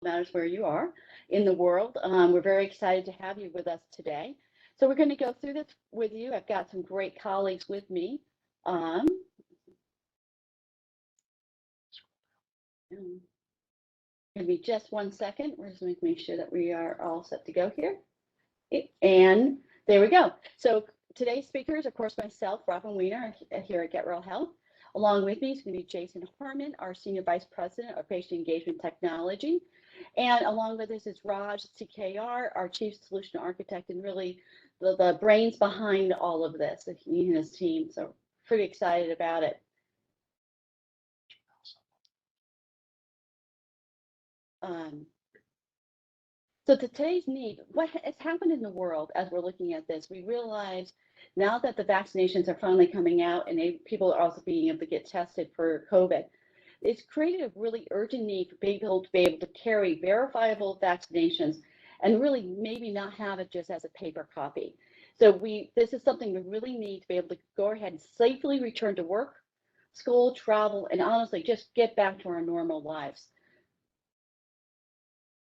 matters where you are in the world. We're very excited to have you with us today. So we're going to go through this with you. I've got some great colleagues with me. Give me just 1 second. We're just making sure that we are all set to go here. And there we go. So today's speakers, of course, myself, Robin Weiner, here at Get Real Health. Along with me is going to be Jason Harmon, our Senior Vice President of Patient Engagement Technology. And along with us is Raj CKR, our Chief Solution Architect, and really the brains behind all of this, he and his team. So pretty excited about it. So today's need, what has happened in the world as we're looking at this, we realize now that the vaccinations are finally coming out and people are also being able to get tested for COVID, it's created a really urgent need for people to be able to carry verifiable vaccinations and really maybe not have it just as a paper copy. So this is something we really need to be able to go ahead and safely return to work, school, travel, and honestly just get back to our normal lives.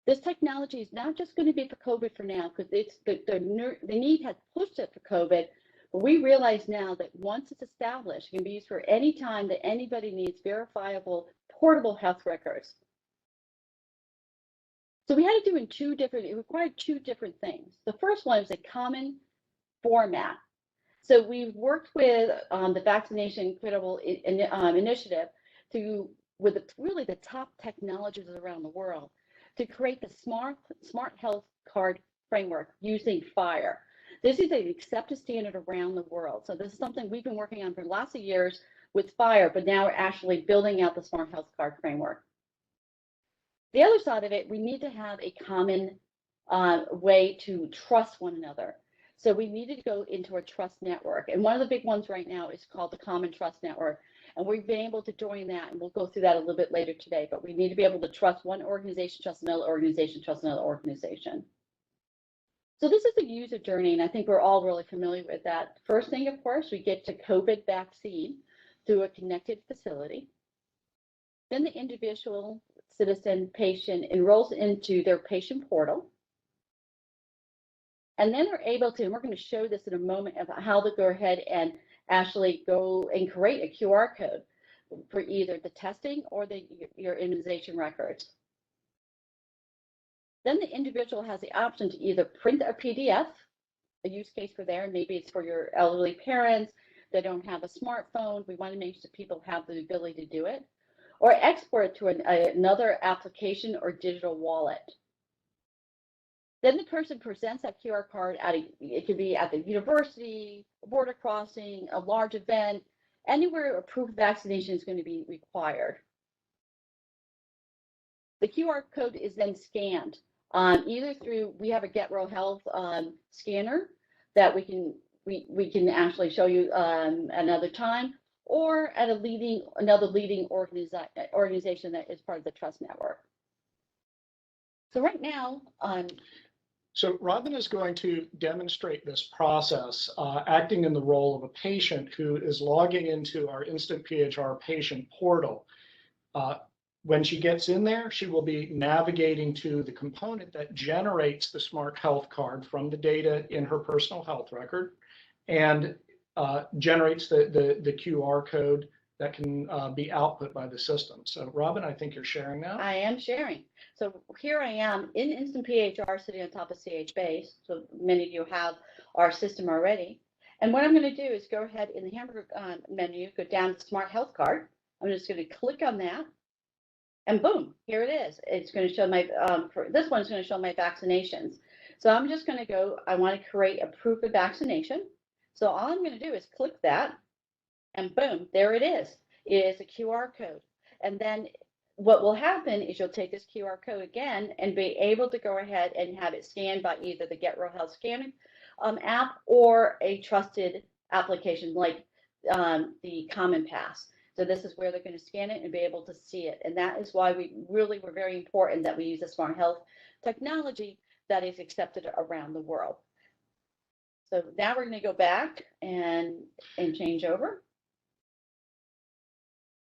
This technology is not just going to be for COVID for now, because the need has pushed it for COVID, but we realize now that once it's established, it can be used for any time that anybody needs verifiable portable health records. So we had to do it required two different things. The first one is a common format. So we've worked with the Vaccination Credential Initiative with really the top technologists around the world to create the smart health card framework using FHIR. This is an accepted standard around the world. So this is something we've been working on for lots of years with FHIR, but now we're actually building out the smart health card framework. The other side of it, we need to have a common way to trust one another. So we needed to go into a trust network. And one of the big ones right now is called the Common Trust Network. And we've been able to join that, and we'll go through that a little bit later today, but we need to be able to trust one organization, trust another organization, trust another organization. So this is the user journey, and I think we're all really familiar with that. First thing, of course, we get to COVID vaccine through a connected facility. Then the individual citizen patient enrolls into their patient portal. And then they're able to, and we're going to show this in a moment, of how to go ahead and actually go and create a QR code for either the testing or your immunization records. Then the individual has the option to either print a PDF, a use case for there, maybe it's for your elderly parents that don't have a smartphone. We want to make sure people have the ability to do it, or export it to another application or digital wallet. Then the person presents that QR card it could be at the university, a border crossing, a large event, anywhere a proof of vaccination is going to be required. The QR code is then scanned either through, we have a Get Real Health scanner that we can actually show you another time, or at another leading organization that is part of the Trust Network. So right now, so Robin is going to demonstrate this process, acting in the role of a patient who is logging into our Instant PHR patient portal. When she gets in there, she will be navigating to the component that generates the smart health card from the data in her personal health record, and generates the QR code that can be output by the system. So Robin, I think you're sharing now. I am sharing. So here I am in Instant PHR sitting on top of CHBase. So many of you have our system already. And what I'm going to do is go ahead in the hamburger menu, go down to Smart Health Card. I'm just going to click on that. And boom, here it is. It's going to show my, for this one, it's going to show my vaccinations. So I'm just going to go, I want to create a proof of vaccination. So all I'm going to do is click that, and boom, there it is. It is a QR code. And then what will happen is you'll take this QR code again and be able to go ahead and have it scanned by either the Get Real Health scanning app or a trusted application like the Common Pass. So this is where they're going to scan it and be able to see it. And that is why we really were very important that we use a smart health technology that is accepted around the world. So now we're going to go back and change over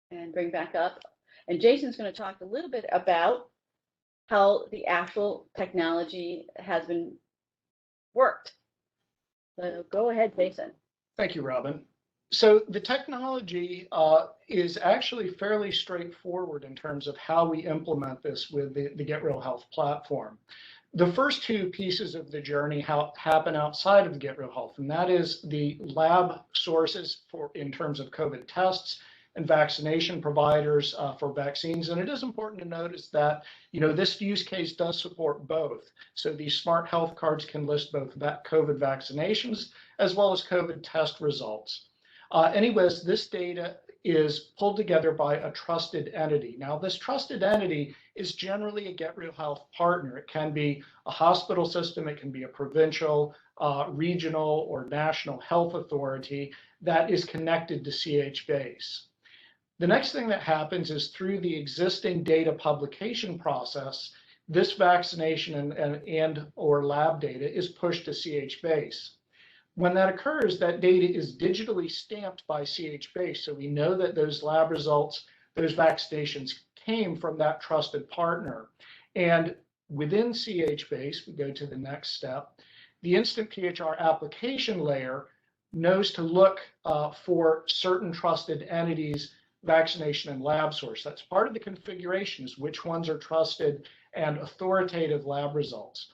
and bring back up. And Jason's going to talk a little bit about how the actual technology has been worked. So go ahead, Jason. Thank you, Robin. So the technology is actually fairly straightforward in terms of how we implement this with the Get Real Health platform. The first two pieces of the journey happen outside of the Get Real Health, and that is the lab sources in terms of COVID tests and vaccination providers for vaccines. And it is important to notice that, this use case does support both. So these smart health cards can list both COVID vaccinations as well as COVID test results. Anyways, this data is pulled together by a trusted entity. Now, this trusted entity is generally a Get Real Health partner. It can be a hospital system, it can be a provincial, regional, or national health authority that is connected to CHBase. The next thing that happens is through the existing data publication process, this vaccination and or lab data is pushed to CHBase. When that occurs, that data is digitally stamped by CHBase, so we know that those lab results, those vaccinations came from that trusted partner. And within CHBase, we go to the next step, the Instant PHR application layer knows to look for certain trusted entities, vaccination and lab source. That's part of the configuration, is which ones are trusted and authoritative lab results.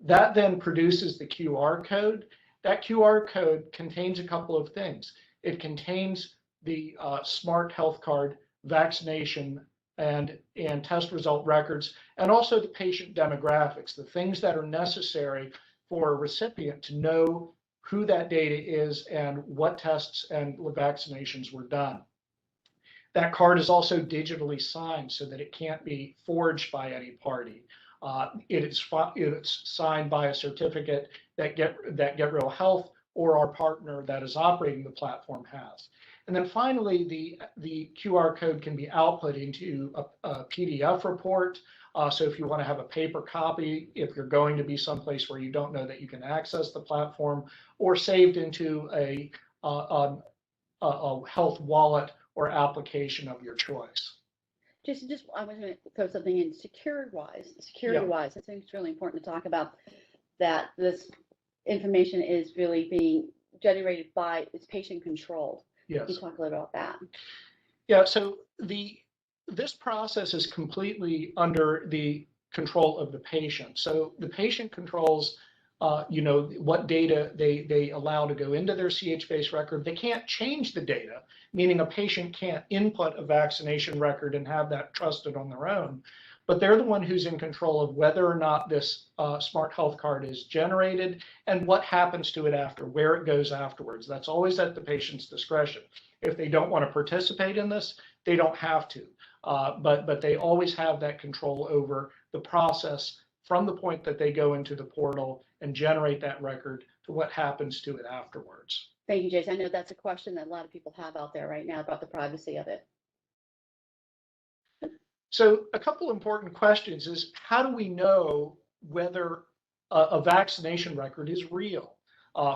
That then produces the QR code. That QR code contains a couple of things. It contains the smart health card, vaccination and test result records, and also the patient demographics, the things that are necessary for a recipient to know who that data is and what tests and vaccinations were done. That card is also digitally signed so that it can't be forged by any party. It's signed by a certificate that Get Real Health or our partner that is operating the platform has. And then finally, the QR code can be output into a PDF report. So if you want to have a paper copy, if you're going to be someplace where you don't know that you can access the platform, or saved into a health wallet or application of your choice. Jason, I was going to throw something in security-wise. I think it's really important to talk about that this information is really being generated by, it's patient controlled. Yes. Can you talk a little about that? Yeah, so this process is completely under the control of the patient. So the patient controls what data they allow to go into their CHBase record. They can't change the data, meaning a patient can't input a vaccination record and have that trusted on their own. But they're the one who's in control of whether or not this smart health card is generated and what happens to it after, where it goes afterwards. That's always at the patient's discretion. If they don't want to participate in this, they don't have to. But they always have that control over the process from the point that they go into the portal and generate that record to what happens to it afterwards. Thank you, Jason. I know that's a question that a lot of people have out there right now about the privacy of it. So a couple important questions is, how do we know whether a vaccination record is real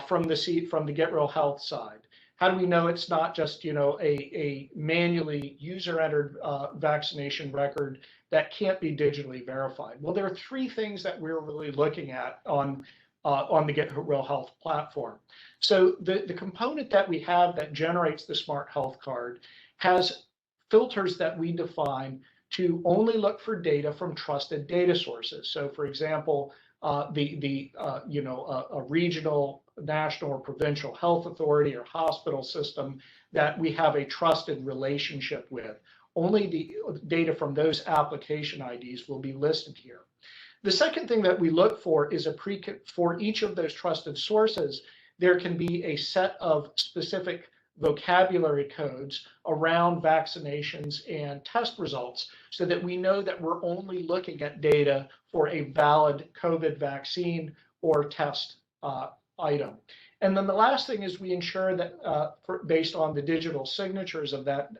from the Get Real Health side? How do we know it's not just a manually user-entered vaccination record that can't be digitally verified? Well, there are three things that we're really looking at on the Get Real Health platform. So the component that we have that generates the smart health card has filters that we define to only look for data from trusted data sources. So, for example, a regional, national, or provincial health authority or hospital system that we have a trusted relationship with. Only the data from those application IDs will be listed here. The second thing that we look for is for each of those trusted sources, there can be a set of specific vocabulary codes around vaccinations and test results so that we know that we're only looking at data for a valid COVID vaccine or test item. And then the last thing is we ensure that based on the digital signatures of that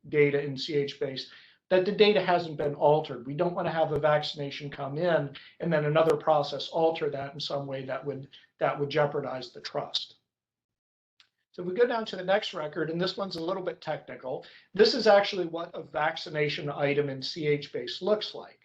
data in CHBase, that the data hasn't been altered. We don't want to have a vaccination come in and then another process alter that in some way that would jeopardize the trust. So if we go down to the next record, and this one's a little bit technical, this is actually what a vaccination item in CHBase looks like.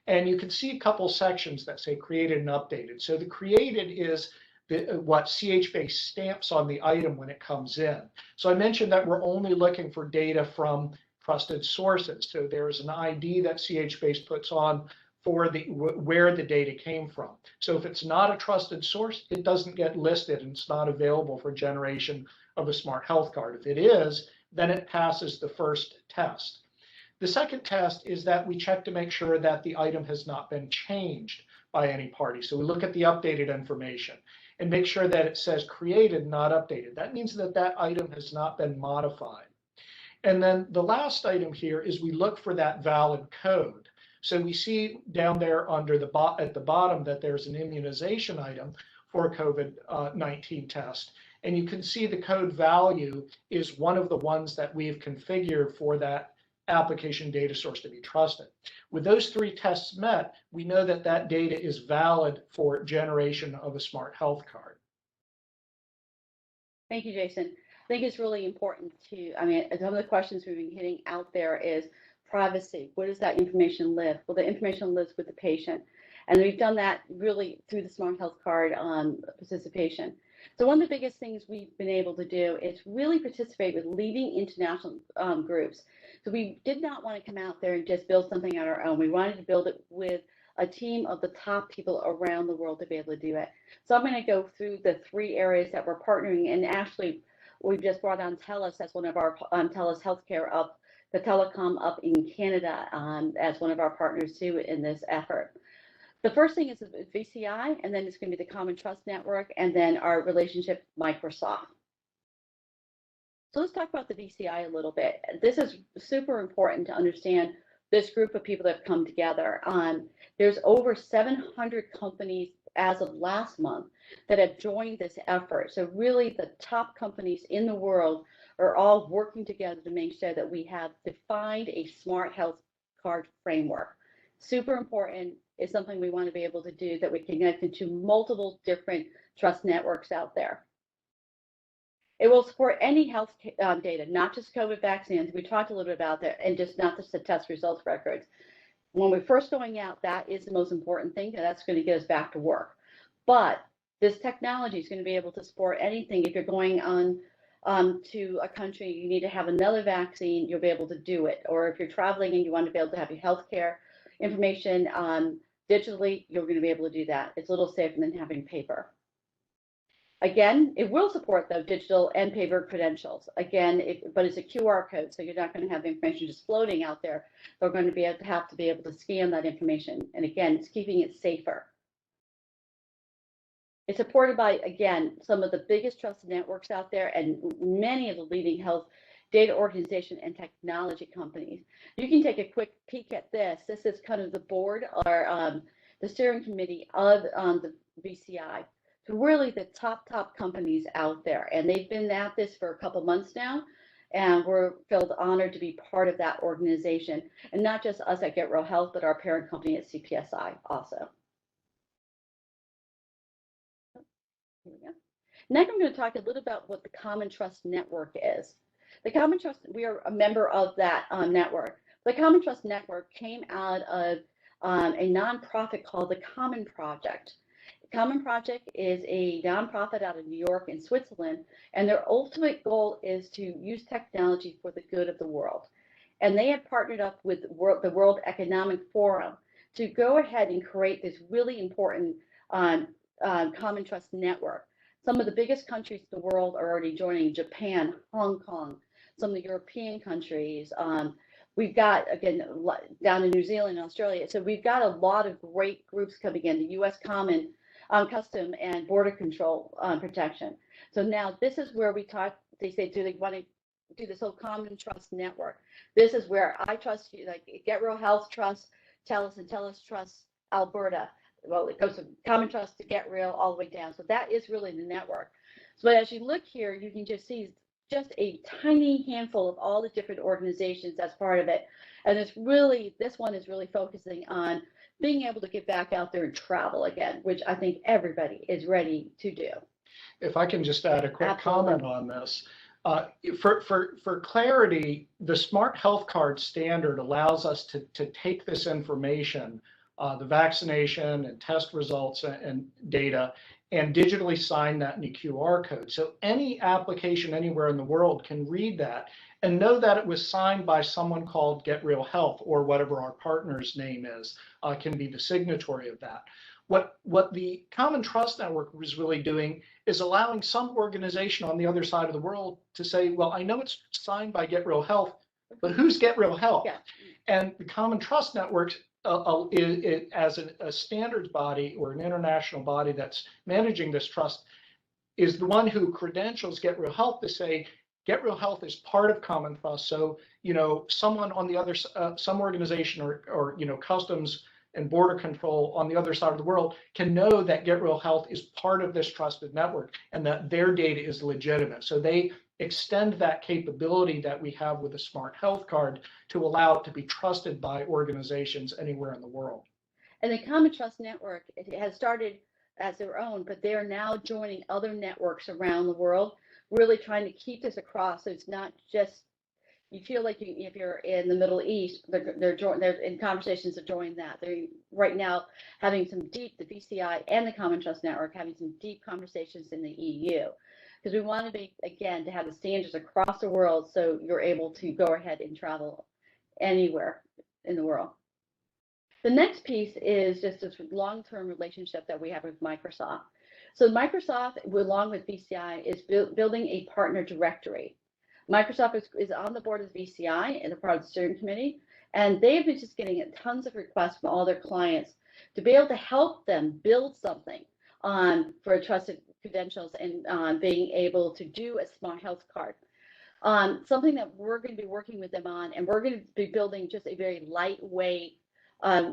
And you can see a couple sections that say created and updated. So the created is what CH-base stamps on the item when it comes in. So I mentioned that we're only looking for data from trusted sources. So there's an ID that CH-base puts on for where the data came from. So if it's not a trusted source, it doesn't get listed and it's not available for generation of a smart health card. If it is, then it passes the first test. The second test is that we check to make sure that the item has not been changed by any party. So we look at the updated information and make sure that it says created, not updated. That means that that item has not been modified. And then the last item here is we look for that valid code. So we see down there under at the bottom that there's an immunization item for a COVID-19 test. And you can see the code value is one of the ones that we have configured for that application data source to be trusted. With those three tests met, we know that that data is valid for generation of a smart health card. Thank you, Jason. I think it's really important I mean, some of the questions we've been getting out there is privacy. Where does that information live? Well, the information lives with the patient. And we've done that really through the smart health card participation. So one of the biggest things we've been able to do is really participate with leading international groups. So we did not want to come out there and just build something on our own. We wanted to build it with a team of the top people around the world to be able to do it. So I'm going to go through the three areas that we're partnering. And actually, we've just brought on TELUS as one of our TELUS Healthcare up, the telecom up in Canada as one of our partners too in this effort. The first thing is VCI, and then it's going to be the Common Trust Network, and then our relationship with Microsoft. So let's talk about the VCI a little bit. This is super important to understand this group of people that have come together. There's over 700 companies as of last month that have joined this effort. So really the top companies in the world are all working together to make sure that we have defined a smart health card framework. Super important. Is something we want to be able to do that we can connect into multiple different trust networks out there. It will support any health data, not just COVID vaccines. We talked a little bit about that, and not just the test results records. When we're first going out, that is the most important thing, and that's going to get us back to work. But this technology is going to be able to support anything. If you're going on to a country, you need to have another vaccine, you'll be able to do it. Or if you're traveling and you want to be able to have your healthcare information digitally, you're going to be able to do that. It's a little safer than having paper. Again, it will support though digital and paper credentials. Again, but it's a QR code, so you're not going to have information just floating out there. They're going to be able to be able to scan that information. And again, it's keeping it safer. It's supported by, again, some of the biggest trusted networks out there and many of the leading health data organization and technology companies. You can take a quick peek at this. This is kind of the board or the steering committee of the VCI. So really the top companies out there. And they've been at this for a couple months now. And we're felt honored to be part of that organization. And not just us at Get Real Health, but our parent company at CPSI also. Here we go. Next, I'm going to talk a little about what the Common Trust Network is. The Common Trust, we are a member of that network. The Common Trust Network came out of a nonprofit called the Common Project. The Common Project is a nonprofit out of New York and Switzerland, and their ultimate goal is to use technology for the good of the world. And they have partnered up with the World Economic Forum to go ahead and create this really important Common Trust Network. Some of the biggest countries in the world are already joining: Japan, Hong Kong, some of the European countries. We've got, again, down in New Zealand and Australia. So we've got a lot of great groups coming in, the U.S. Common Custom and Border Control Protection. So now this is where we talk, they say, do they want to do this whole Common Trust Network? This is where I trust you, like Get Real Health Trust, TELUS, and TELUS Trust Alberta. Well, it goes from Common Trust to Get Real all the way down. So that is really the network. So as you look here, you can just see just a tiny handful of all the different organizations that's part of it. And it's really, this one is really focusing on being able to get back out there and travel again, which I think everybody is ready to do. If I can just add a quick comment on this. For clarity, the Smart Health Card standard allows us to take this information the vaccination and test results and data, and digitally sign that in a QR code. So any application anywhere in the world can read that and know that it was signed by someone called Get Real Health, or whatever our partner's name is, can be the signatory of that. What the Common Trust Network was really doing is allowing some organization on the other side of the world to say, well, I know it's signed by Get Real Health, but who's Get Real Health? Yeah. And the Common Trust Network, as a standards body or an international body that's managing this trust, is the one who credentials Get Real Health to say, Get Real Health is part of Common Trust. So, someone on the other, some organization or Customs and Border Control on the other side of the world can know that Get Real Health is part of this trusted network and that their data is legitimate. So they extend that capability that we have with the Smart Health Card to allow it to be trusted by organizations anywhere in the world. And the Common Trust Network, it has started as their own, but they're now joining other networks around the world, really trying to keep this across. So it's not just, you feel like if you're in the Middle East, they're in conversations to join that. They're right now having some deep, the VCI and the Common Trust Network having some deep conversations in the EU, because we want to be, again, to have the standards across the world so you're able to go ahead and travel anywhere in the world. The next piece is just this long-term relationship that we have with Microsoft. So Microsoft, along with VCI, is building a partner directory. Microsoft is on the board of VCI and a part of the steering committee, and they've been just getting tons of requests from all their clients to be able to help them build something for trusted credentials and being able to do a smart health card. Something that we're going to be working with them on, and we're going to be building just a very lightweight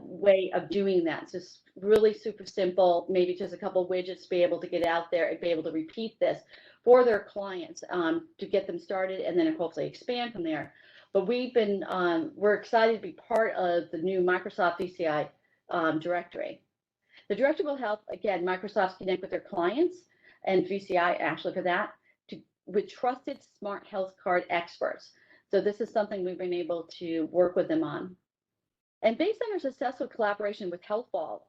way of doing that. So it's really super simple, maybe just a couple of widgets to be able to get out there and be able to repeat this for their clients to get them started and then hopefully expand from there. But we're excited to be part of the new Microsoft VCI directory. The directory will help, again, Microsoft connect with their clients and VCI actually for that with trusted smart health card experts. So this is something we've been able to work with them on. And based on our successful collaboration with Health Vault,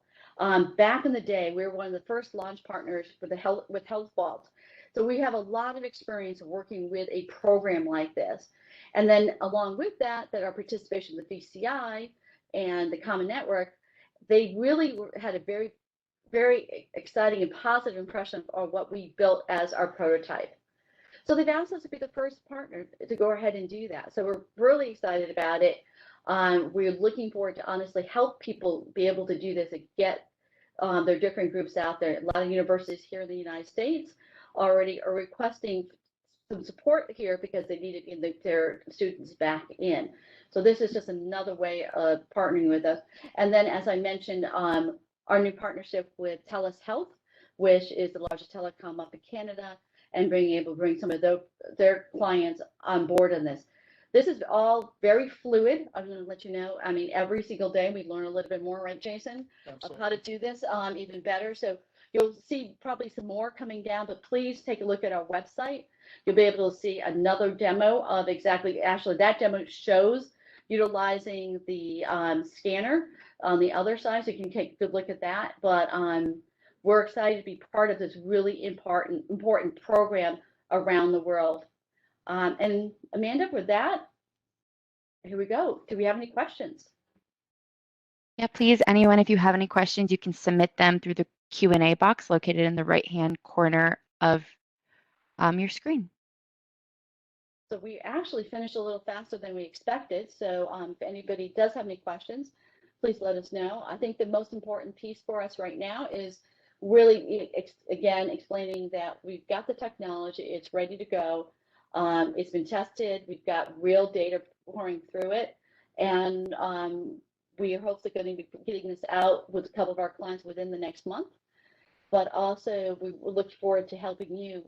back in the day, we were one of the first launch partners for with Health Vault. So we have a lot of experience working with a program like this. And then along with that our participation with VCI and the Common Network, they really had a very, very exciting and positive impression of what we built as our prototype. So they've asked us to be the first partner to go ahead and do that. So we're really excited about it. We're looking forward to honestly help people be able to do this and get their different groups out there. A lot of universities here in the United States already are requesting some support here because they need to get their students back in. So this is just another way of partnering with us. And then, as I mentioned, our new partnership with TELUS Health, which is the largest telecom up in Canada, and being able to bring some of their clients on board on this. This is all very fluid. I'm going to let you know. I mean, every single day we learn a little bit more, right, Jason, Absolutely. of how to do this even better. So you'll see probably some more coming down, but please take a look at our website. You'll be able to see another demo of actually that demo shows utilizing the scanner on the other side, so you can take a good look at that. But we're excited to be part of this really important program around the world. And Amanda, with that, here we go. Do we have any questions? Yeah, please, anyone, if you have any questions, you can submit them through the Q&A box located in the right-hand corner of your screen. So we actually finished a little faster than we expected. So if anybody does have any questions, please let us know. I think the most important piece for us right now is really, again, explaining that we've got the technology, it's ready to go. It's been tested, we've got real data pouring through it, and we are hopefully going to be getting this out with a couple of our clients within the next month. But also, we look forward to helping you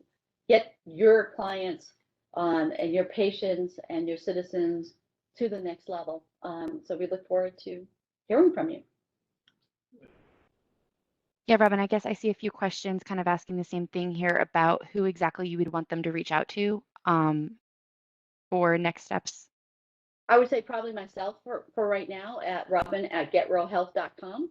get your clients and your patients and your citizens to the next level. So we look forward to hearing from you. Yeah, Robin, I guess I see a few questions kind of asking the same thing here about who exactly you would want them to reach out to for next steps. I would say probably myself for right now at robin@getrowhealth.com.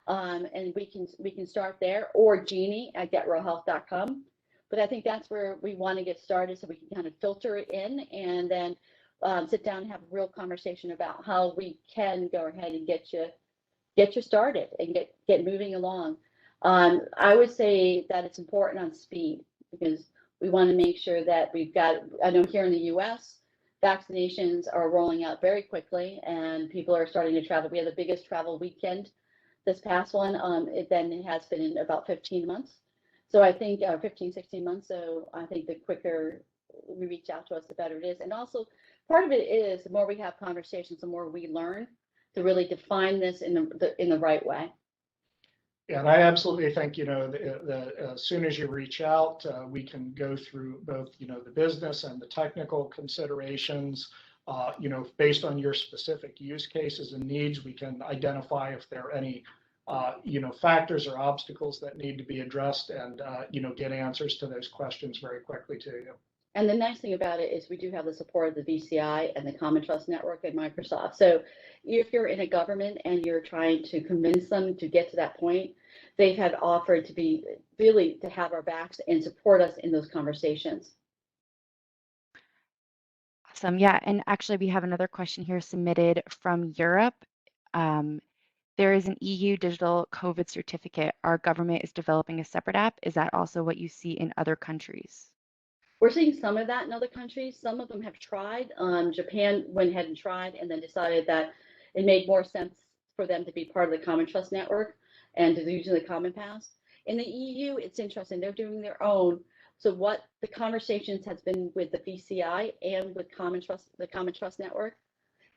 And we can start there, or Jeannie at getrowhealth.com. But I think that's where we want to get started, so we can kind of filter it in, and then sit down and have a real conversation about how we can go ahead and get you started and get moving along. I would say that it's important on speed, because we want to make sure that we've got, I know here in the US, vaccinations are rolling out very quickly and people are starting to travel. We had the biggest travel weekend this past one, then it has been in about 15 months. So I think 15, 16 months. So I think the quicker we reach out to us, the better it is. And also part of it is the more we have conversations, the more we learn to really define this in the right way. Yeah, and I absolutely think, as soon as you reach out, we can go through both, the business and the technical considerations. Based on your specific use cases and needs, we can identify if there are any, factors or obstacles that need to be addressed, and, get answers to those questions very quickly to you. And the nice thing about it is we do have the support of the VCI and the Common Trust Network at Microsoft. So if you're in a government and you're trying to convince them to get to that point, they've had offered to be really to have our backs and support us in those conversations. Awesome. Yeah. And actually, we have another question here submitted from Europe. There is an EU digital COVID certificate. Our government is developing a separate app. Is that also what you see in other countries? We're seeing some of that in other countries. Some of them have tried. Japan went ahead and tried and then decided that it made more sense for them to be part of the Common Trust Network and to use the Common Pass. In the EU, it's interesting. They're doing their own. So what the conversations has been with the VCI and with the Common Trust Network,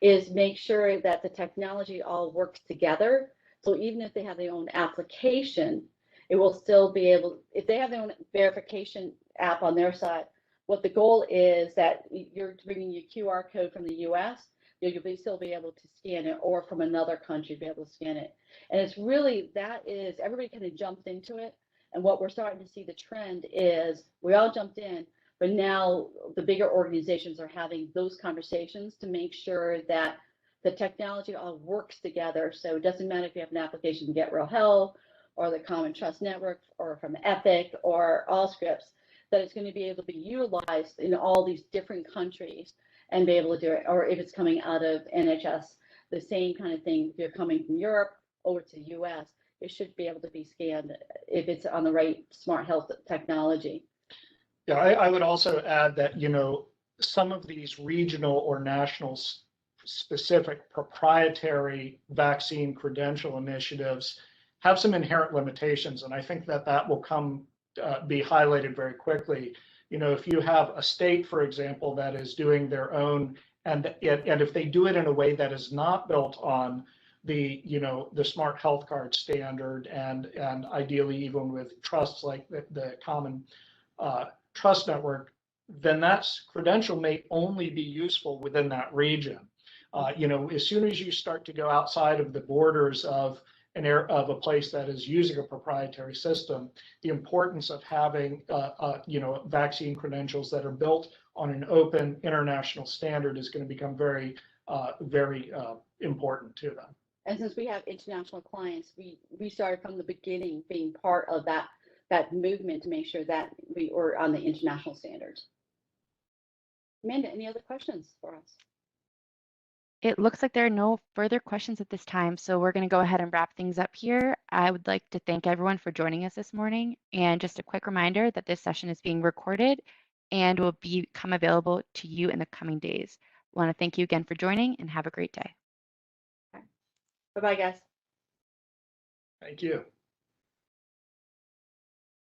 is make sure that the technology all works together. So even if they have their own application, it will still be able, if they have their own verification app on their side, what the goal is that you're bringing your QR code from the US, you'll still be able to scan it, or from another country be able to scan it. And it's really, that is, everybody kind of jumped into it. And what we're starting to see the trend is we all jumped in, but now the bigger organizations are having those conversations to make sure that the technology all works together. So it doesn't matter if you have an application from Get Real Health or the Common Trust Network or from Epic or Allscripts, that it's going to be able to be utilized in all these different countries and be able to do it. Or if it's coming out of NHS, the same kind of thing. If you're coming from Europe over to the US, it should be able to be scanned if it's on the right smart health technology. Yeah, I would also add that, some of these regional or national specific proprietary vaccine credential initiatives have some inherent limitations. And I think that will be highlighted very quickly. If you have a state, for example, that is doing their own, and if they do it in a way that is not built on the smart health card standard, and ideally even with trusts like the Common Trust Network, then that credential may only be useful within that region. As soon as you start to go outside of the borders of a place that is using a proprietary system, the importance of having vaccine credentials that are built on an open international standard is going to become very, very important to them. And since we have international clients, we started from the beginning being part of that movement to make sure that we were on the international standards. Amanda, any other questions for us? It looks like there are no further questions at this time, so we're going to go ahead and wrap things up here. I would like to thank everyone for joining us this morning, and just a quick reminder that this session is being recorded and will become available to you in the coming days. I want to thank you again for joining, and have a great day. Bye-bye, guys. Thank you.